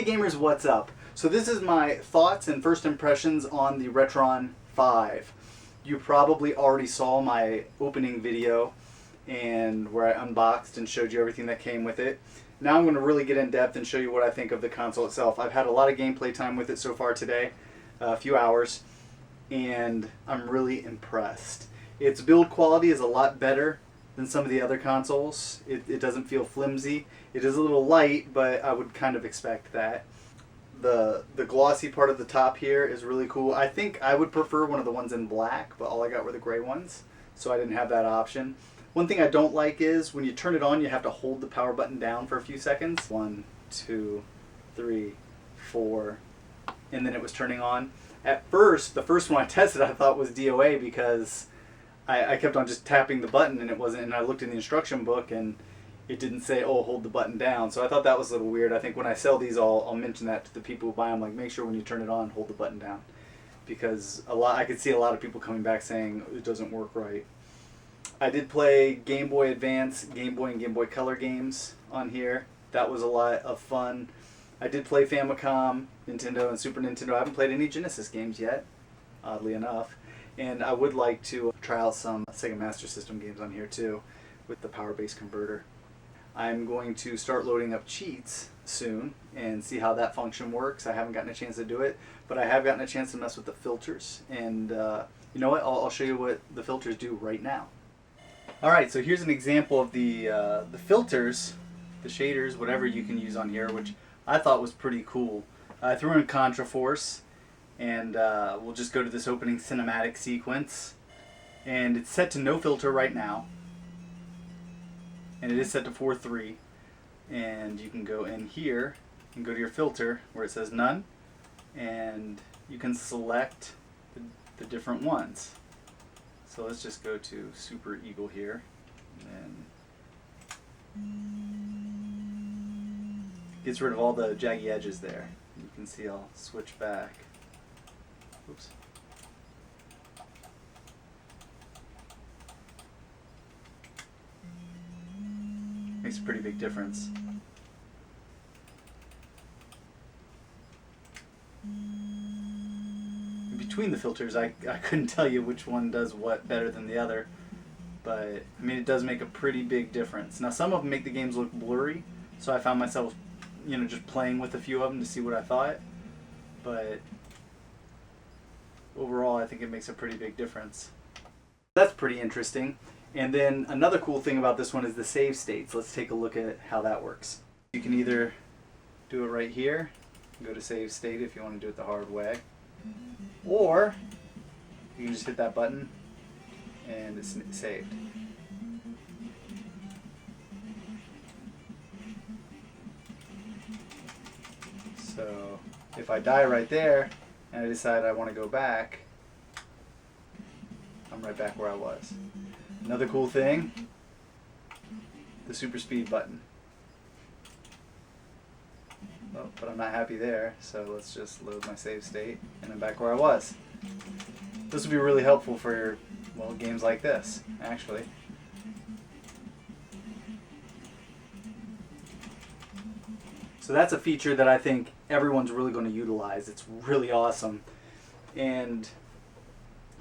Hey gamers, what's up? So this is my thoughts and first impressions on the Retron 5. You probably already saw my opening video and where I unboxed and showed you everything that came with it. Now I'm going to really get in depth and show you what I think of the console itself. I've had a lot of gameplay time with it so far today, a few hours, and I'm really impressed. Its build quality is a lot better than some of the other consoles. It doesn't feel flimsy. It is a little light, but I would kind of expect that. The glossy part of the top here is really cool. I think I would prefer one of the ones in black, but all I got were the gray ones, so I didn't have that option. One thing I don't like is when you turn it on, you have to hold the power button down for a few seconds. 1, 2, 3, 4, and then it was turning on. At first, the first one I tested I thought was DOA because I kept on just tapping the button and it wasn't, and I looked in the instruction book and it didn't say, oh, hold the button down. So I thought that was a little weird. I think when I sell these, I'll mention that to the people who buy them, like make sure when you turn it on, hold the button down. Because I could see a lot of people coming back saying it doesn't work right. I did play Game Boy Advance, Game Boy and Game Boy Color games on here. That was a lot of fun. I did play Famicom, Nintendo, and Super Nintendo. I haven't played any Genesis games yet, oddly enough. And I would like to try out some Sega Master System games on here too with the power-based converter. I'm going to start loading up cheats soon and see how that function works. I haven't gotten a chance to do it, but I have gotten a chance to mess with the filters. And you know what? I'll show you what the filters do right now. Alright, so here's an example of the filters, the shaders, whatever you can use on here, which I thought was pretty cool. I threw in Contraforce, and we'll just go to this opening cinematic sequence. And it's set to no filter right now. And it is set to 4.3. And you can go in here and go to your filter where it says none. And you can select the different ones. So let's just go to Super Eagle here. And gets rid of all the jaggy edges there. You can see I'll switch back. Oops. Makes a pretty big difference. Between the filters, I couldn't tell you which one does what better than the other, but I mean it does make a pretty big difference. Now some of them make the games look blurry, so I found myself, you know, just playing with a few of them to see what I thought, but overall I think it makes a pretty big difference. That's pretty interesting. And then another cool thing about this one is the save states. Let's take a look at how that works. You can either do it right here, go to save state if you want to do it the hard way, or you can just hit that button and it's saved. So if I die right there and I decide I want to go back, I'm right back where I was. Another cool thing, the super speed button. Oh, but I'm not happy there, so let's just load my save state and I'm back where I was. This would be really helpful for, well, games like this, actually. So that's a feature that I think everyone's really going to utilize. It's really awesome. And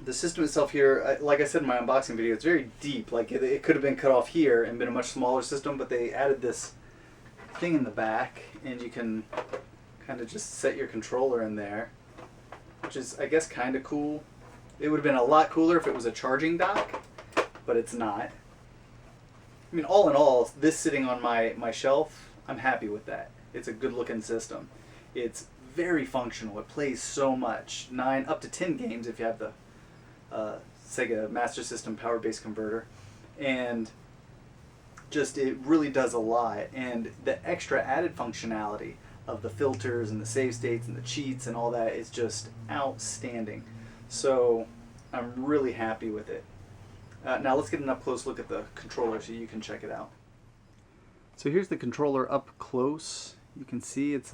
the system itself here, like I said in my unboxing video, it's very deep. Like it could have been cut off here and been a much smaller system, but they added this thing in the back and you can kind of just set your controller in there, which is, I guess, kind of cool. It would have been a lot cooler if it was a charging dock, but it's not. I mean, all in all, this sitting on my shelf, I'm happy with that. It's a good looking system. It's very functional. It plays so much. 9 up to 10 games if you have the Sega Master System power-based converter, and just it really does a lot. And the extra added functionality of the filters and the save states and the cheats and all that is just outstanding. So I'm really happy with it. Now let's get an up-close look at the controller so you can check it out. So here's the controller up close. You can see it's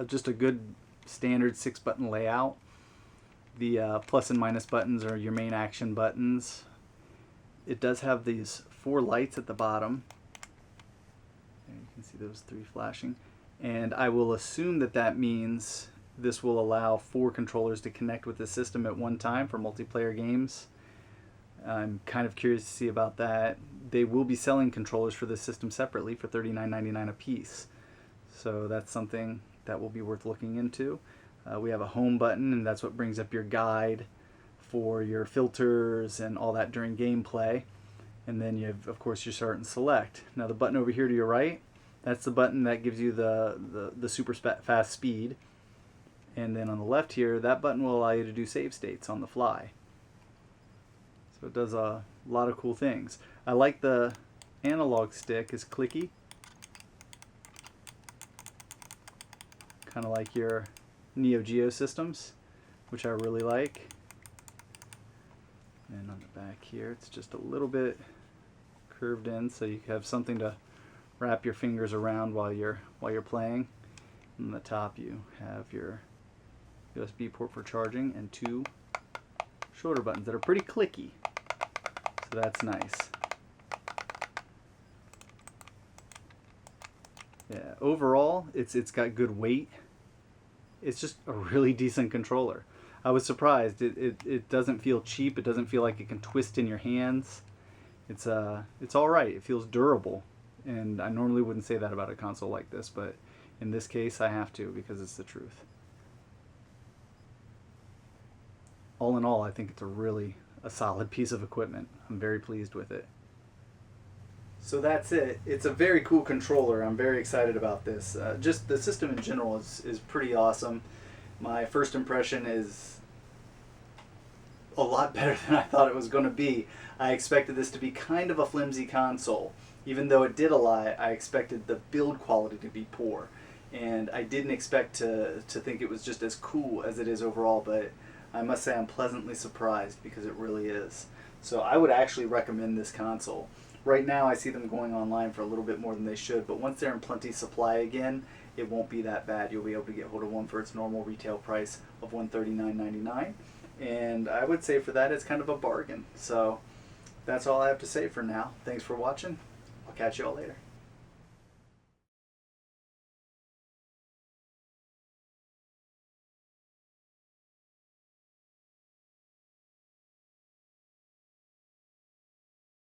just a good standard 6-button layout. The plus and minus buttons are your main action buttons. It does have these 4 lights at the bottom. And you can see those 3 flashing. And I will assume that that means this will allow 4 controllers to connect with the system at one time for multiplayer games. I'm kind of curious to see about that. They will be selling controllers for this system separately for $39.99 a piece. So that's something that will be worth looking into. We have a home button, and that's what brings up your guide for your filters and all that during gameplay. And then you have, of course, your start and select. Now the button over here to your right, that's the button that gives you the super fast speed. And then on the left here, that button will allow you to do save states on the fly. So it does a lot of cool things. I like the analog stick is clicky. Kind of like your Neo Geo systems, which I really like. And on the back here, it's just a little bit curved in, so you have something to wrap your fingers around while you're playing. And on the top, you have your USB port for charging and 2 shoulder buttons that are pretty clicky. So that's nice. Yeah, overall, it's got good weight. It's just a really decent controller. I was surprised. It doesn't feel cheap. It doesn't feel like it can twist in your hands. It's all right. It feels durable, and I normally wouldn't say that about a console like this, but in this case, I have to because it's the truth. All in all, I think it's a solid piece of equipment. I'm very pleased with it. So that's it. It's a very cool controller. I'm very excited about this. Just the system in general is pretty awesome. My first impression is a lot better than I thought it was going to be. I expected this to be kind of a flimsy console. Even though it did a lot, I expected the build quality to be poor. And I didn't expect to think it was just as cool as it is overall, but I must say I'm pleasantly surprised because it really is. So I would actually recommend this console. Right now I see them going online for a little bit more than they should, but once they're in plenty supply again, it won't be that bad. You'll be able to get hold of one for its normal retail price of $139.99, and I would say for that it's kind of a bargain. So that's all I have to say for now. Thanks for watching. I'll catch you all later.